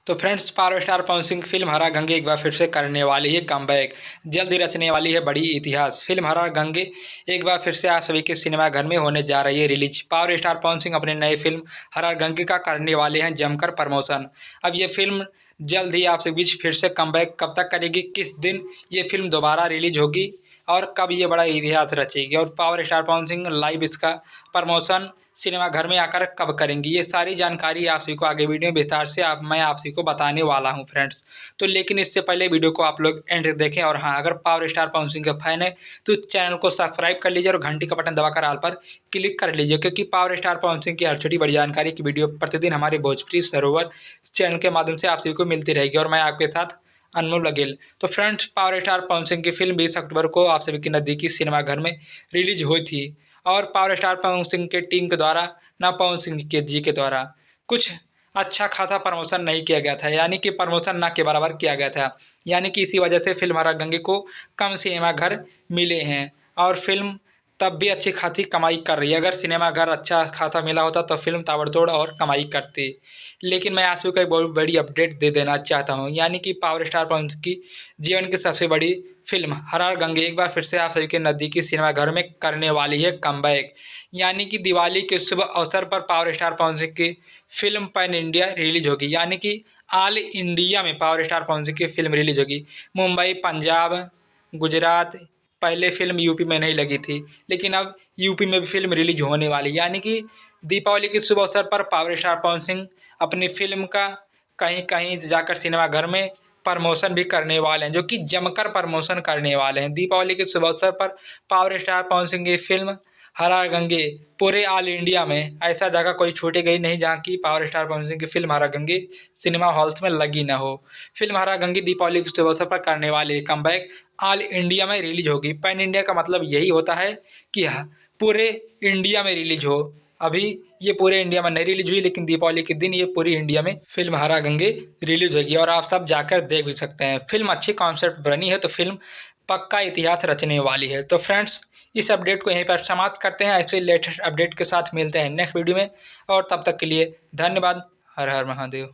तो friends, power star Pawan Singh की film हरा गंगे एक बार फिर से करने वाली है कमबैक। जल्द ही रचने वाली है बड़ी इतिहास। फिल्म हरा गंगे एक बार फिर से आप सभी के सिनेमाघर में होने जा रही है release. Power star Pawan Singh अपने नए फिल्म हरा गंगे का करने वाले हैं जमकर प्रमोशन। अब ये फिल्म जल्द ही आप सभी बीच फिर से कमबैक कब तक करेगी, किस दिन ये फिल्म दोबारा रिलीज होगी और कब ये बड़ा इतिहास रचेगी, और power star Pawan Singh live इसका प्रमोशन सिनेमाघर में आकर कब करेंगी, ये सारी जानकारी आप सभी को आगे वीडियो में विस्तार से मैं आप सभी को बताने वाला हूं फ्रेंड्स। तो लेकिन इससे पहले वीडियो को आप लोग एंड तक देखें, और हाँ, अगर पावर स्टार पवन सिंह के फैन है तो चैनल को सब्सक्राइब कर लीजिए और घंटी का बटन दबाकर ऑल पर क्लिक कर लीजिए, क्योंकि पावर स्टार पवन सिंह की हर छोटी बड़ी जानकारी की वीडियो प्रतिदिन हमारे भोजपुरी सरोवर चैनल के माध्यम से आप सभी को मिलती रहेगी, और मैं आपके साथ अनमोल बघेल। तो friends, power star Pawan Singh की फिल्म 20 अक्टूबर को आप सभी के नज़दीकी सिनेमाघर में रिलीज हुई थी, और पावर स्टार पवन सिंह के टीम के द्वारा ना पवन सिंह के जी के द्वारा कुछ अच्छा खासा प्रमोशन नहीं किया गया था, यानी कि प्रमोशन ना के बराबर किया गया था। यानी कि इसी वजह से फिल्म हरा गंगे को कम सिनेमाघर मिले हैं, और फिल्म तब भी अच्छी खासी कमाई कर रही है। अगर सिनेमाघर अच्छा खासा मिला होता तो फिल्म ताबड़तोड़ और कमाई करती। लेकिन मैं आप सभी को एक बहुत बड़ी अपडेट दे देना चाहता हूं, यानी कि पावर स्टार पवन सिंह की जीवन की सबसे बड़ी फिल्म हरा गंगे एक बार फिर से आप सभी के नज़दीकी सिनेमाघर में करने वाली है कमबैक। यानी कि दिवाली के शुभ अवसर पर पावर स्टार पवन सिंह की फिल्म पैन इंडिया रिलीज होगी, यानी कि ऑल इंडिया में पावर स्टार पवन सिंह की फिल्म रिलीज होगी। मुंबई, पंजाब, गुजरात, पहले फिल्म यूपी में नहीं लगी थी, लेकिन अब यूपी में भी फिल्म रिलीज होने वाली। यानी कि दीपावली के शुभ अवसर पर पावर स्टार पवन सिंह अपनी फिल्म का कहीं कहीं जाकर सिनेमाघर में प्रमोशन भी करने वाले हैं, जो कि जमकर प्रमोशन करने वाले हैं। दीपावली के शुभ अवसर पर पावर स्टार पवन सिंह की फिल्म हरा गंगे पूरे ऑल इंडिया में ऐसा जगह कोई छूटी गई नहीं जहाँ की पावर स्टार पवन सिंह की फिल्म हरा गंगे सिनेमा हॉल्स में लगी ना हो। फिल्म हरा गंगे दीपावली के शुभ अवसर पर करने वाली कमबैक ऑल इंडिया में रिलीज होगी। पैन इंडिया का मतलब यही होता है कि पूरे इंडिया में रिलीज हो। अभी ये पूरे इंडिया में नहीं रिलीज हुई, लेकिन दीपावली के दिन ये पूरी इंडिया में फिल्म हरा गंगे रिलीज होगी, और आप सब जाकर देख भी सकते हैं। फिल्म अच्छी कॉन्सेप्ट बनी है, तो फिल्म पक्का इतिहास रचने वाली है। तो फ्रेंड्स, इस अपडेट को यहीं पर समाप्त करते हैं। ऐसे लेटेस्ट अपडेट के साथ मिलते हैं नेक्स्ट वीडियो में, और तब तक के लिए धन्यवाद। हर हर महादेव।